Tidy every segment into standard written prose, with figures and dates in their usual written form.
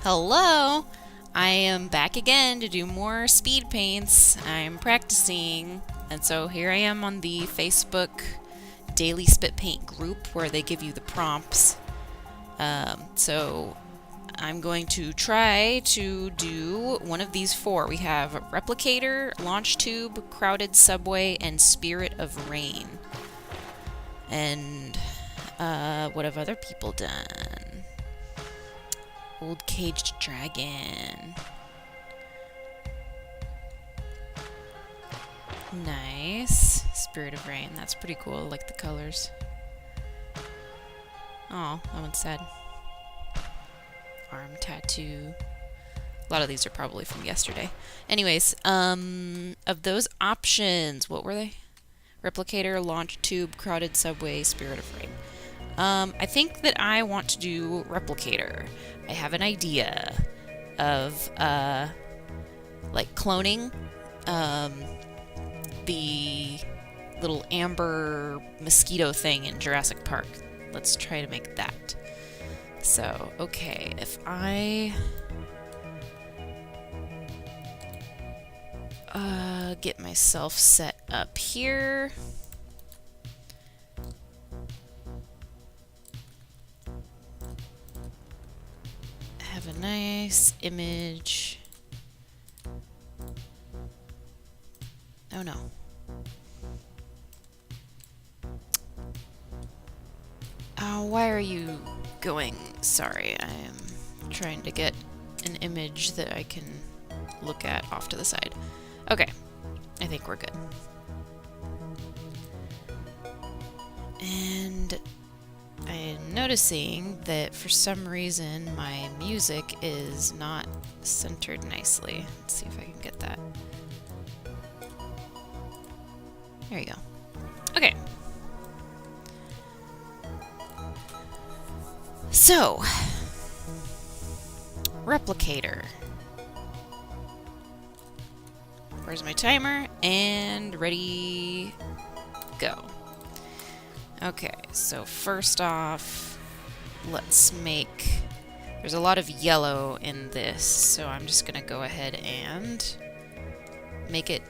Hello! I am back again to do more speed paints. I'm practicing, and so here I am on the Facebook daily spit paint group where they give you the prompts. So I'm going to try to do one of these four. We have Replicator, Launch Tube, Crowded Subway, and Spirit of Rain. And what have other people done? Old Caged Dragon. Nice. Spirit of Rain. That's pretty cool. I like the colors. Oh, that one's sad. Arm tattoo. A lot of these are probably from yesterday. Anyways, of those options, what were they? Replicator, Launch Tube, Crowded Subway, Spirit of Rain. I think that I want to do Replicator. I have an idea of, like cloning, the little amber mosquito thing in Jurassic Park. Let's try to make that. So, okay, if I get myself set up here. Have a nice image. Oh no. Why are you going? Sorry, I am trying to get an image that I can look at off to the side. Okay, I think we're good. And I'm noticing that for some reason my music is not centered nicely. Let's see if I can get that. There you go. Okay. So, Replicator. Where's my timer? And ready, go. Okay, so first off, let's make... There's a lot of yellow in this, so I'm just gonna go ahead and make it,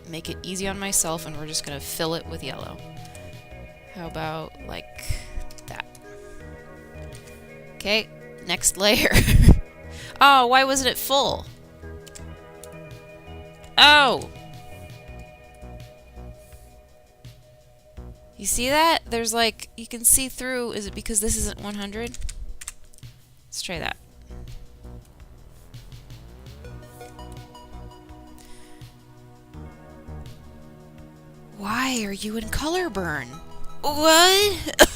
make it easy on myself, and we're just gonna fill it with yellow. How about like that? Okay, next layer. Oh, why wasn't it full? Oh! You see that? There's like, you can see through. Is it because this isn't 100? Let's try that. Why are you in color burn? What?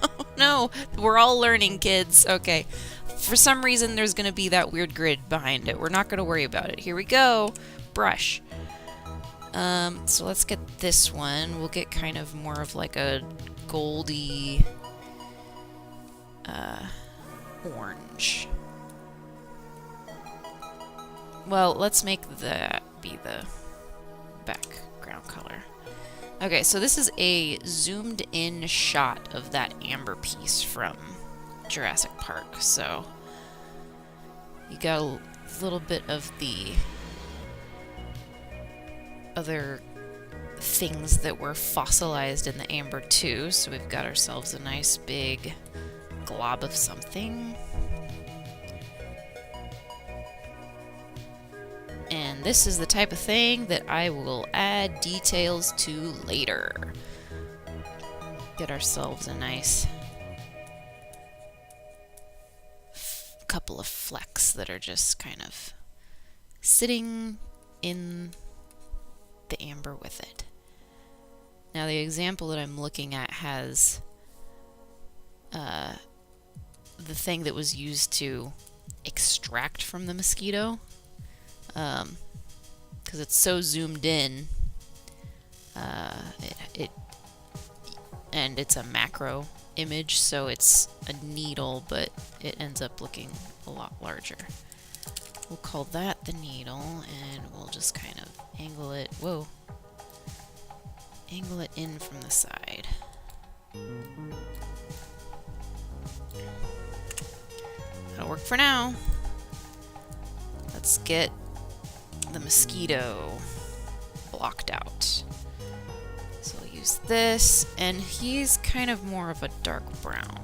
Oh no, we're all learning, kids. Okay. For some reason, there's going to be that weird grid behind it. We're not going to worry about it. Here we go. Brush. So let's get this one. We'll get kind of more of like a goldy orange. Well, let's make that be the background color. Okay, so this is a zoomed in shot of that amber piece from Jurassic Park. So you got a little bit of the other things that were fossilized in the amber too, so we've got ourselves a nice big glob of something. And this is the type of thing that I will add details to later. Get ourselves a nice couple of flecks that are just kind of sitting in the amber with it. Now the example that I'm looking at has the thing that was used to extract from the mosquito, because it's so zoomed in, and it's a macro image, so it's a needle, but it ends up looking a lot larger. We'll call that the needle, and we'll just kind of angle it. Whoa. Angle it in from the side. That'll work for now. Let's get the mosquito blocked out. So we'll use this, and he's kind of more of a dark brown.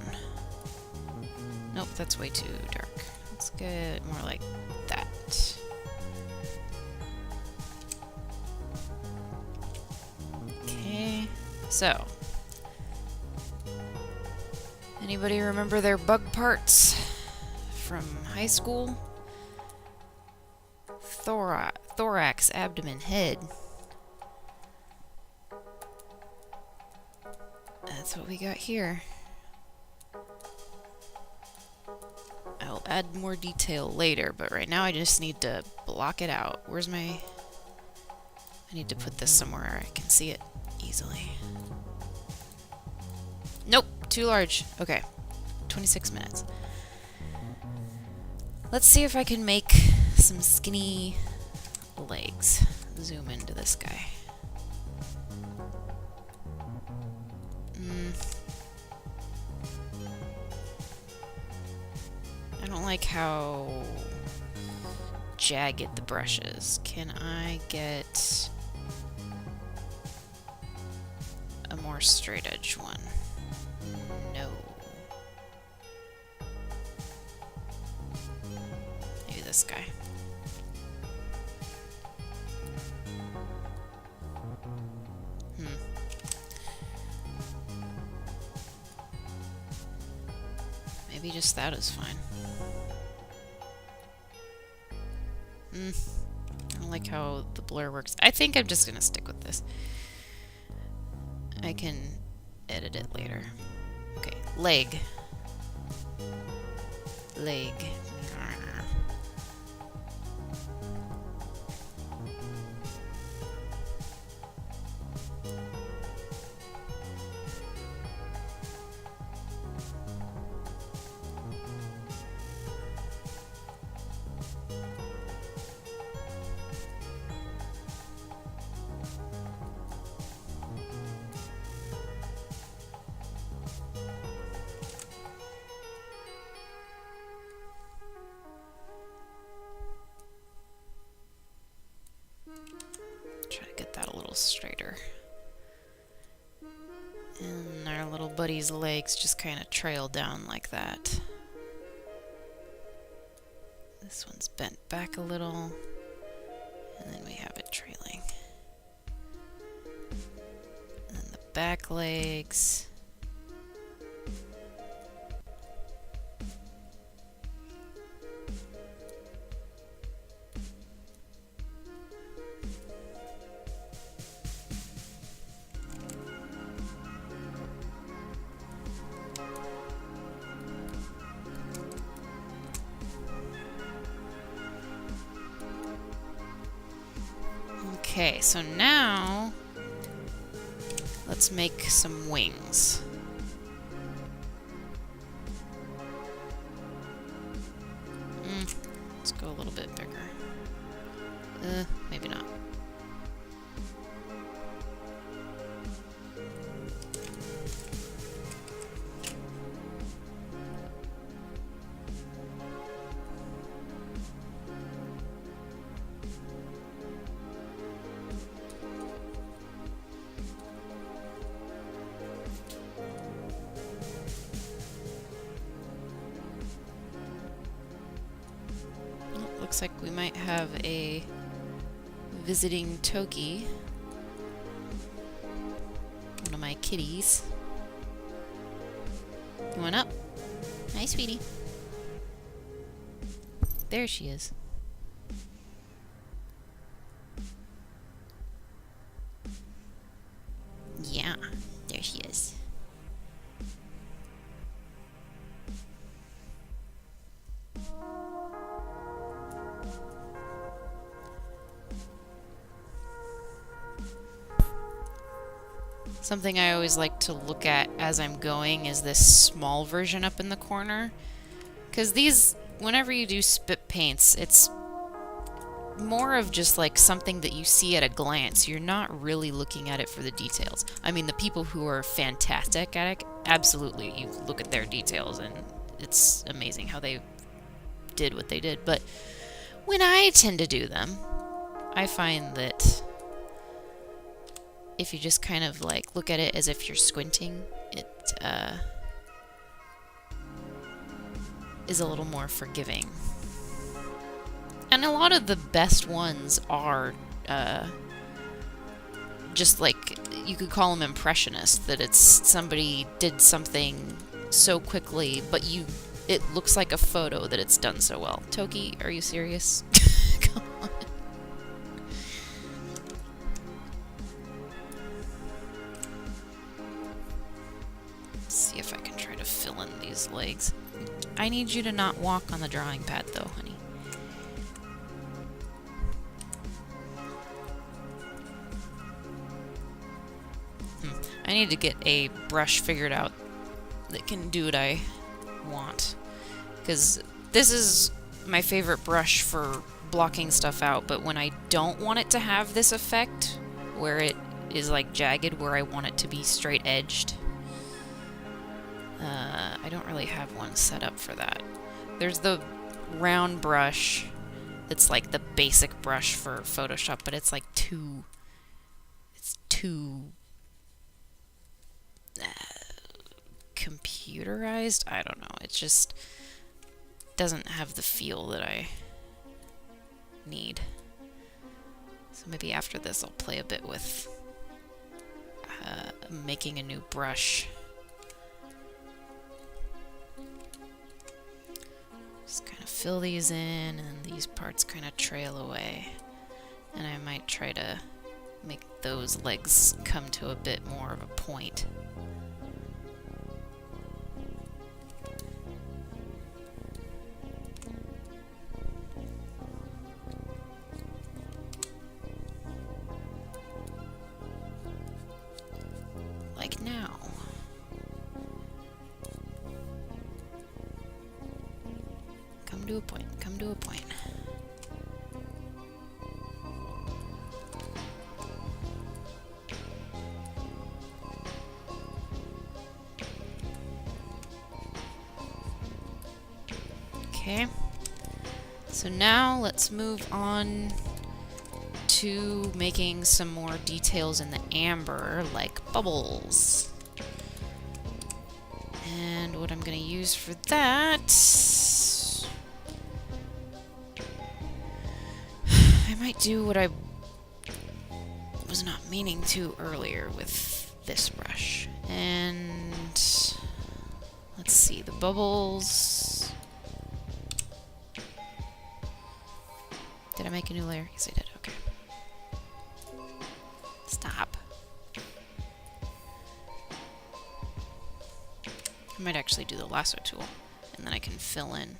Nope, that's way too dark. Let's get more like that. Okay, so anybody remember their bug parts from high school? Thorax, abdomen, head. That's what we got here. I'll add more detail later, but right now I just need to block it out. Where's my... I need to put this somewhere I can see it easily. Nope, too large. Okay, 26 minutes. Let's see if I can make some skinny legs. Zoom into this guy. I don't like how jagged the brush is. Can I get a more straight edge one? No. Maybe this guy. Maybe just that is fine. I don't like how the blur works. I think I'm just gonna stick with this. I can edit it later. Okay, leg. Leg. Try to get that a little straighter. And our little buddy's legs just kind of trail down like that. This one's bent back a little, and then we have it trailing. And then the back legs. Okay, so now let's make some wings. Let's go a little bit bigger. Maybe not. Looks like we might have a visiting Toki. One of my kitties. You want up? Hi, sweetie. There she is. Yeah, there she is. Something I always like to look at as I'm going is this small version up in the corner. Because these, whenever you do spit paints, it's more of just like something that you see at a glance. You're not really looking at it for the details. I mean, the people who are fantastic at it, absolutely, you look at their details and it's amazing how they did what they did. But when I tend to do them, I find that if you just kind of like look at it as if you're squinting, it is a little more forgiving. And a lot of the best ones are just like, you could call them impressionist, that it's somebody did something so quickly, but it looks like a photo that it's done so well. Toki, are you serious? Come on. Let's see if I can try to fill in these legs. I need you to not walk on the drawing pad though, honey. I need to get a brush figured out that can do what I want. Because this is my favorite brush for blocking stuff out, but when I don't want it to have this effect, where it is like jagged, where I want it to be straight edged, I don't really have one set up for that. There's the round brush that's like the basic brush for Photoshop, but it's like too computerized? I don't know. It just doesn't have the feel that I need. So maybe after this I'll play a bit with making a new brush. Just kind of fill these in, and these parts kind of trail away. And I might try to make those legs come to a bit more of a point. Like now. Come to a point, come to a point. Okay, so now let's move on to making some more details in the amber, like bubbles. And what I'm going to use for that, I might do what I was not meaning to earlier with this brush. And let's see, the bubbles. Did I make a new layer? Yes, I did. Okay. Stop. I might actually do the lasso tool, and then I can fill in.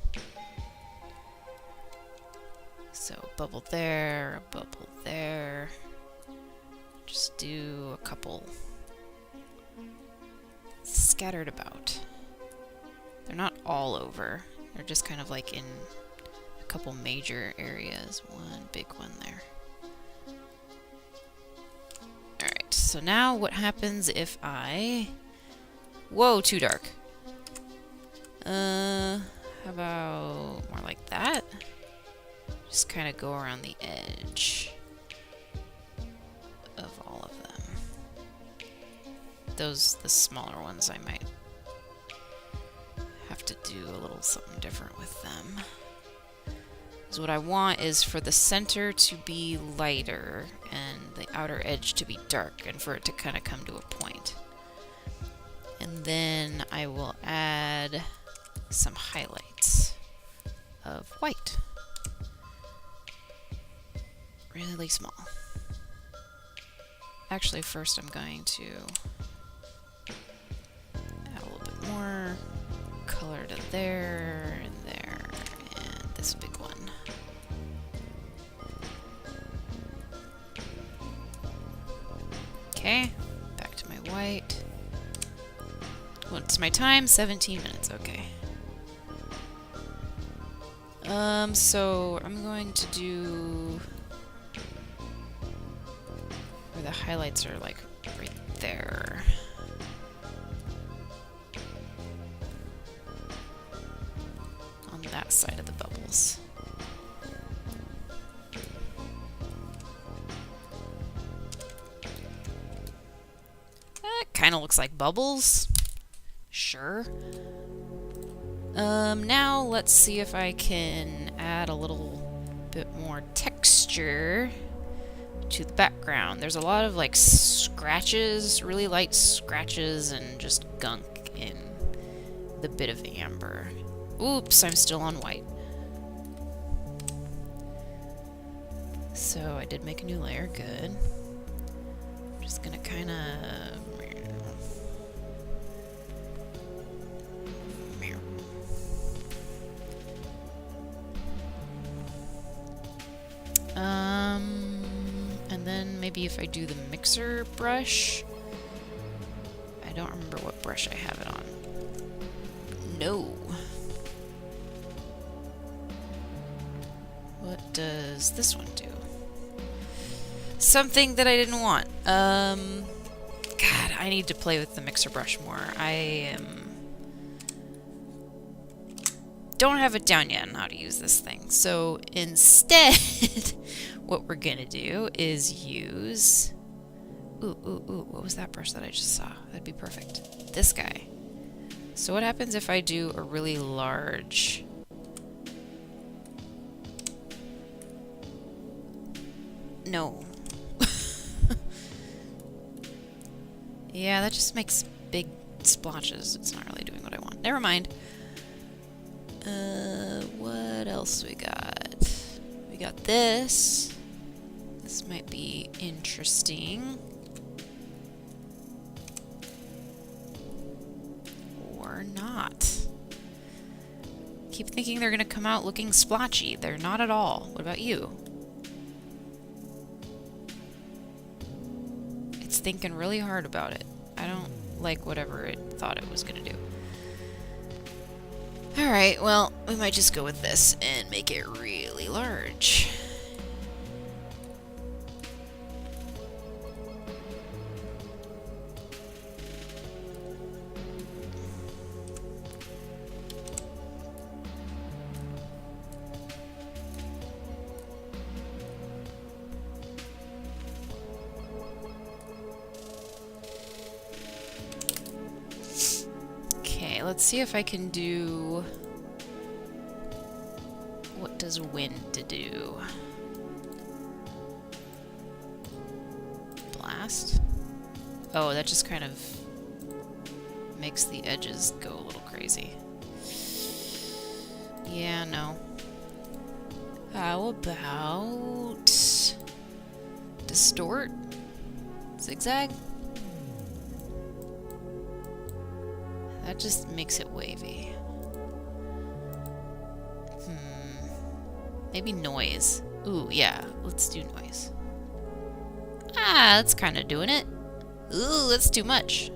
So, bubble there, a bubble there. Just do a couple scattered about. They're not all over. They're just kind of like in a couple major areas. One big one there. Alright, so now what happens if I... Whoa, too dark. How about more like that? Just kind of go around the edge of all of them. Those, the smaller ones, I might have to do a little something different with them. Because what I want is for the center to be lighter and the outer edge to be dark, and for it to kind of come to a point. And then I will add some highlights of white. Really small. Actually, first I'm going to add a little bit more color to there, and there, and this big one. Okay, back to my white. What's my time? 17 minutes, okay. So I'm going to do where the highlights are, like right there. On that side of the bubbles. That kind of looks like bubbles. Sure. Now let's see if I can add a little bit more texture to the background. There's a lot of like scratches, really light scratches, and just gunk in the bit of amber. Oops, I'm still on white. So I did make a new layer, good. I'm just gonna kind of and then maybe if I do the mixer brush, I don't remember what brush I have it on. No. What does this one do? Something that I didn't want. God, I need to play with the mixer brush more. Don't have it down yet on how to use this thing. So instead, what we're gonna do is use... Ooh, what was that brush that I just saw? That'd be perfect. This guy. So what happens if I do a really large... No. Yeah, that just makes big splotches. It's not really doing what I want. Never mind. What else we got? We got this. This might be interesting. Or not. Keep thinking they're gonna come out looking splotchy. They're not at all. What about you? It's thinking really hard about it. I don't like whatever it thought it was gonna do. Alright, well, we might just go with this and make it really large. Okay, let's see if I can do... What does wind do? Blast? Oh, that just kind of makes the edges go a little crazy. Yeah, no. How about... distort? Zigzag? That just makes it wavy. Maybe noise. Ooh, yeah. Let's do noise. Ah, that's kind of doing it. Ooh, that's too much.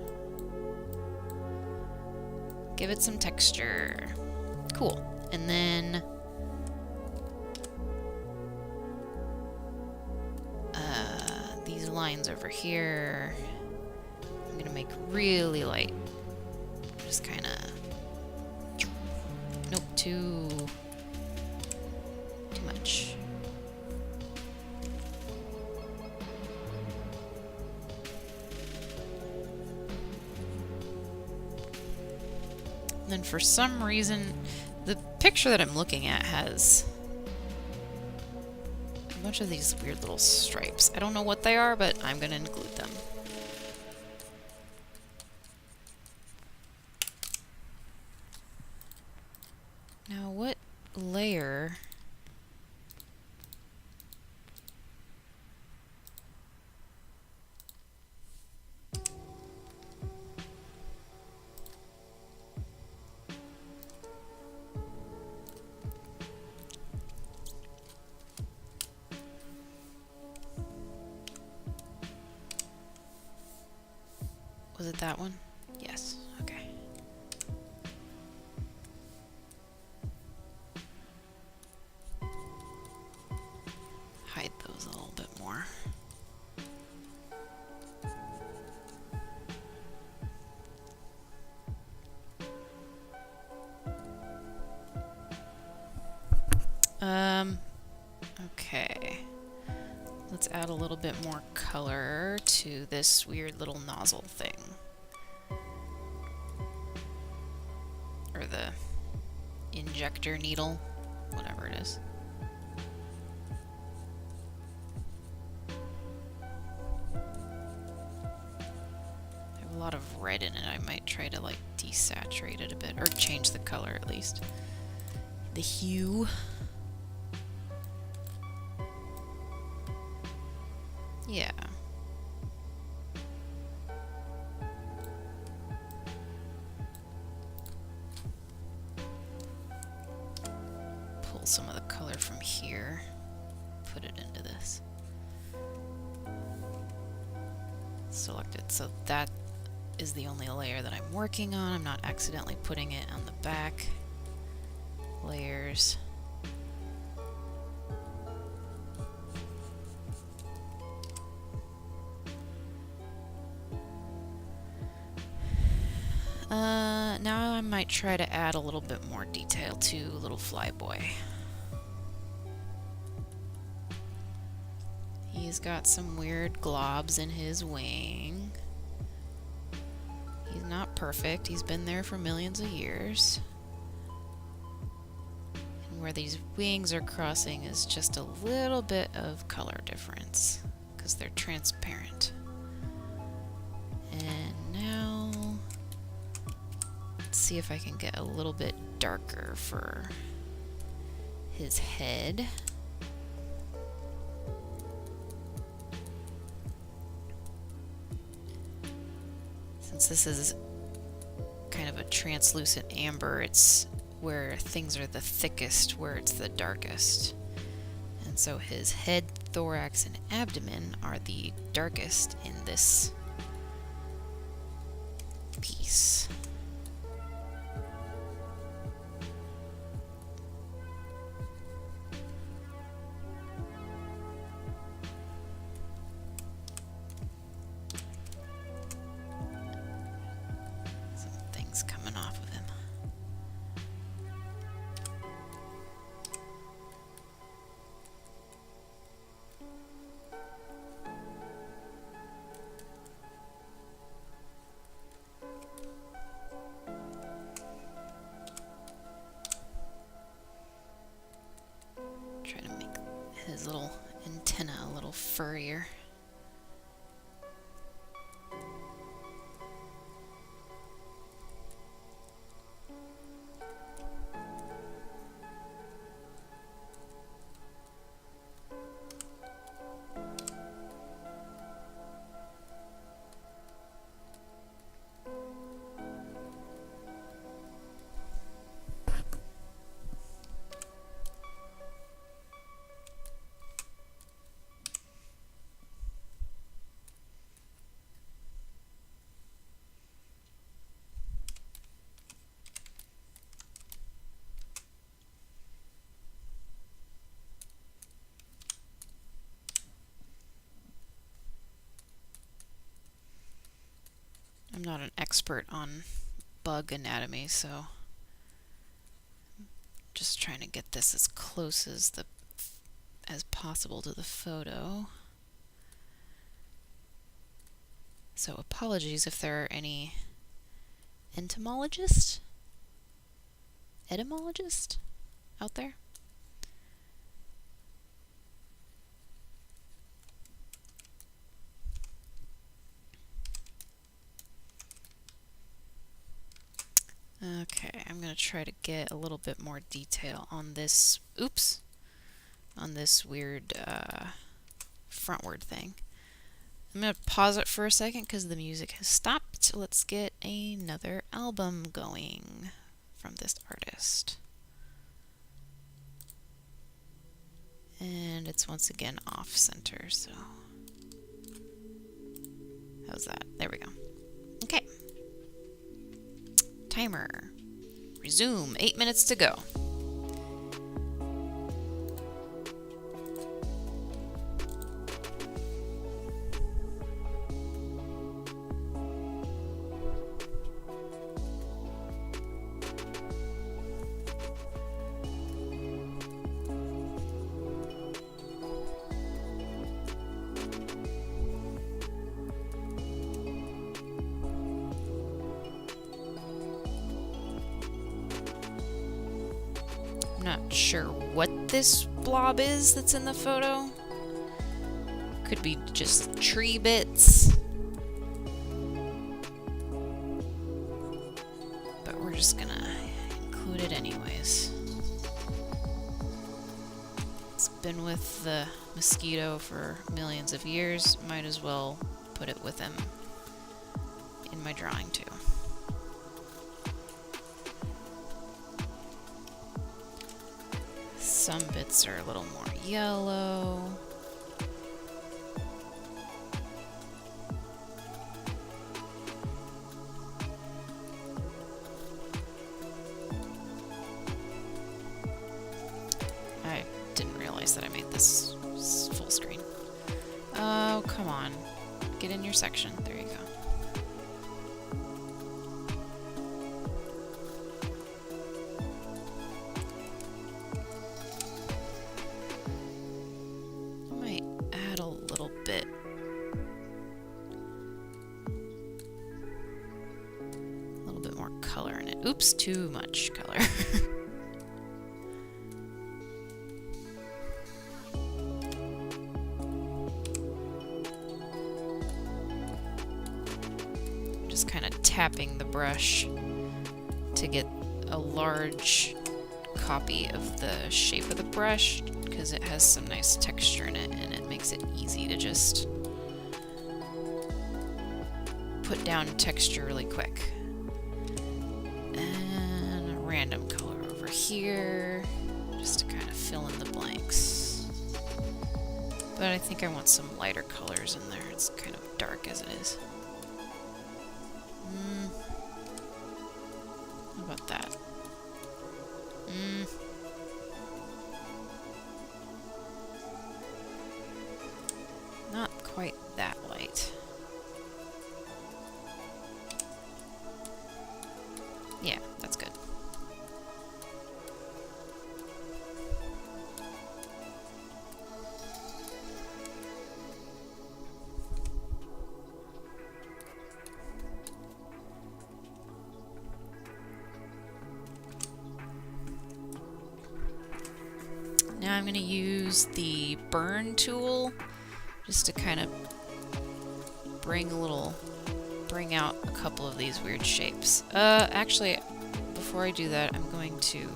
Give it some texture. Cool. And then... these lines over here, I'm gonna make really light. Just kind of... Nope, too much. And then for some reason, the picture that I'm looking at has a bunch of these weird little stripes. I don't know what they are, but I'm going to include them. Now, what layer... Was it that one? Yes. Okay. Hide those a little bit more. Okay. Let's add a little bit more color to this weird little nozzle thing. Or the injector needle, whatever it is. I have a lot of red in it. I might try to like desaturate it a bit, or change the color at least. The hue. Yeah. Pull some of the color from here, put it into this. Select it. So that is the only layer that I'm working on. I'm not accidentally putting it on the back layers. Now I might try to add a little bit more detail to little flyboy. He's got some weird globs in his wing. He's not perfect. He's been there for millions of years. And where these wings are crossing is just a little bit of color difference because they're transparent. And now let's see if I can get a little bit darker for his head. Since this is kind of a translucent amber, it's where things are the thickest, where it's the darkest. And so his head, thorax, and abdomen are the darkest in this piece. Coming off of him. Try to make his little antenna a little furrier. I'm not an expert on bug anatomy, so I'm just trying to get this as close as possible to the photo. So apologies if there are any etymologists out there. Okay, I'm going to try to get a little bit more detail on this, on this weird frontward thing. I'm going to pause it for a second because the music has stopped. Let's get another album going from this artist. And it's once again off center, so how's that? There we go. Okay. Timer. Resume. 8 minutes to go. I'm not sure what this blob is that's in the photo. Could be just tree bits. But we're just gonna include it anyways. It's been with the mosquito for millions of years. Might as well put it with him in my drawing too. Some bits are a little more yellow. I didn't realize that I made this full screen. Oh, come on. Get in your section. There you go. Oops, too much color. Just kind of tapping the brush to get a large copy of the shape of the brush because it has some nice texture in it and it makes it easy to just put down texture really quick. Random color over here, just to kind of fill in the blanks. But I think I want some lighter colors in there. It's kind of dark as it is. How about that? Not quite that light. Yeah, that's good. Now I'm going to use the burn tool just to kind of bring out a couple of these weird shapes. Actually, before I do that, I'm going to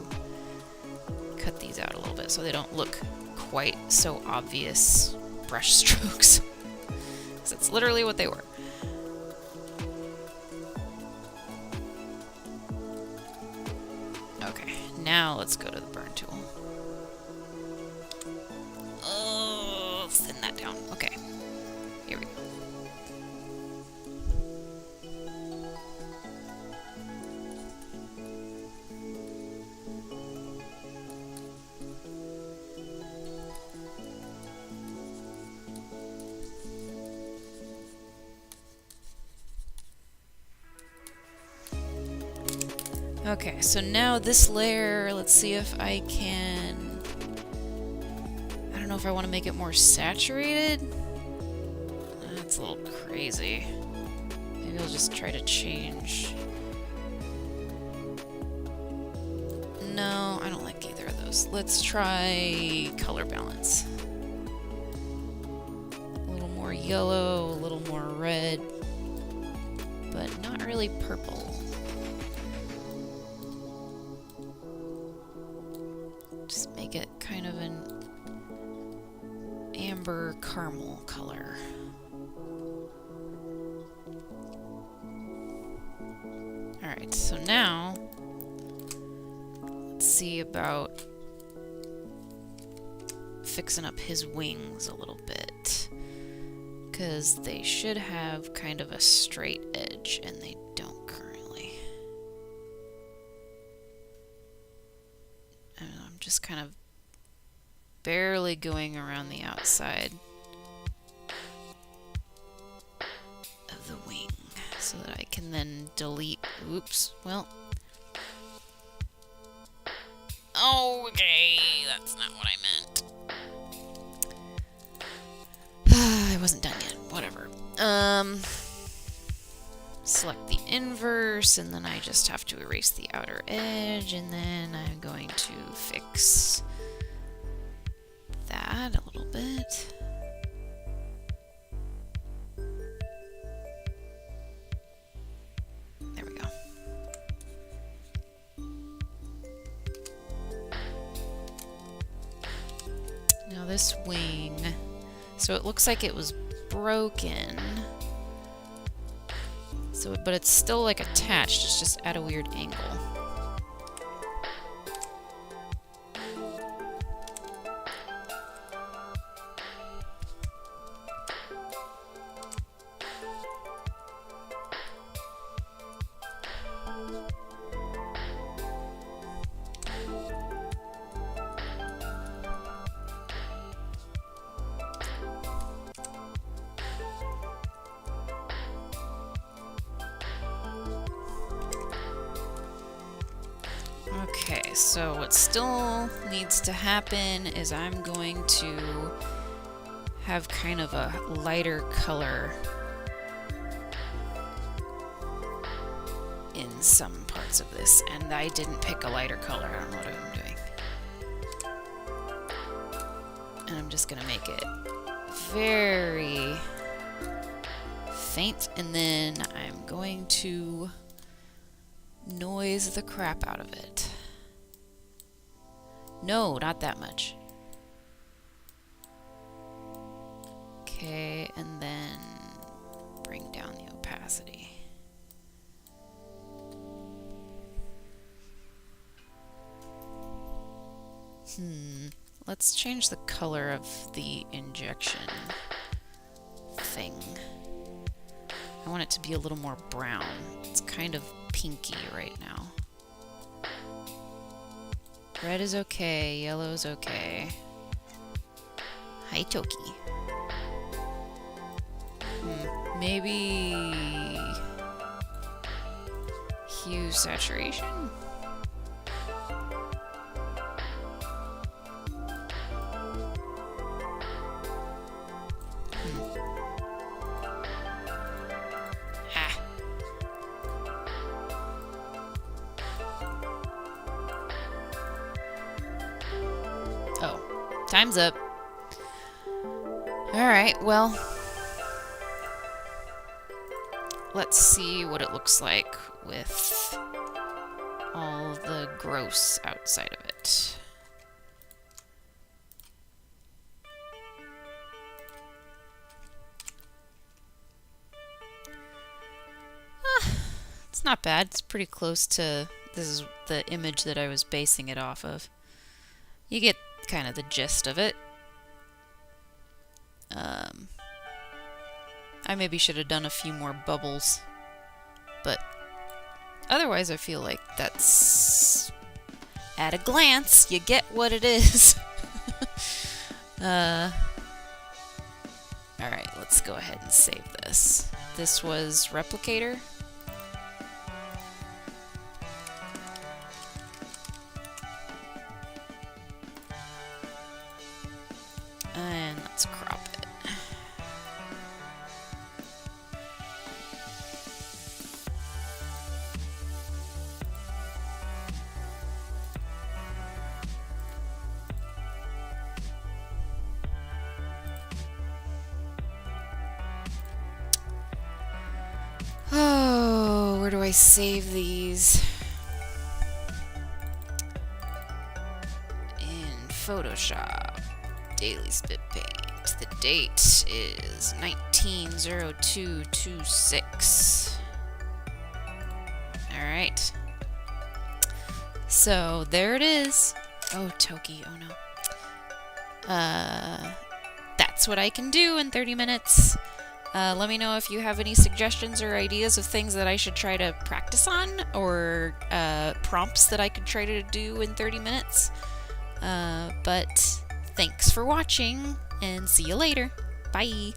cut these out a little bit so they don't look quite so obvious brush strokes. Because that's literally what they were. Okay, now let's go to the burn tool. Oh, thin that down. Okay, here we go. Okay, so now this layer, let's see if I can... I don't know if I want to make it more saturated. That's a little crazy. Maybe I'll just try to change... No, I don't like either of those. Let's try color balance. A little more yellow, a little more red, but not really purple. Just make it kind of an amber caramel color. Alright, so now let's see about fixing up his wings a little bit. Because they should have kind of a straight edge, and they don't currently. I'm just kind of barely going around the outside of the wing so that I can then delete. Oops. Well. Okay, that's not what I meant. I wasn't done yet. Whatever. Select the inverse, and then I just have to erase the outer edge, and then I'm going to fix bit. There we go. Now this wing, so it looks like it was broken. So, but it's still like attached, it's just at a weird angle. Okay, so what still needs to happen is I'm going to have kind of a lighter color in some parts of this, and I didn't pick a lighter color. I don't know what I'm doing. And I'm just gonna make it very faint, and then I'm going to noise the crap out of it. No, not that much. Okay, and then bring down the opacity. Let's change the color of the injection thing. I want it to be a little more brown. It's kind of pinky right now. Red is okay, yellow is okay. Hi, Toki. Maybe hue saturation? Oh, time's up. Alright, well, let's see what it looks like with all the gross outside of it. It's not bad. It's pretty close to, this is the image that I was basing it off of. You get kind of the gist of it. I maybe should have done a few more bubbles, but otherwise I feel like that's, at a glance, you get what it is. Alright, let's go ahead and save this. This was Replicator. And let's crop it. Oh, where do I save these? In Photoshop. Daily Speedpaint. The date is 19/02/26. Alright. So there it is. Oh, Toki, oh no. That's what I can do in 30 minutes. Let me know if you have any suggestions or ideas of things that I should try to practice on, or prompts that I could try to do in 30 minutes. But thanks for watching, and see you later. Bye!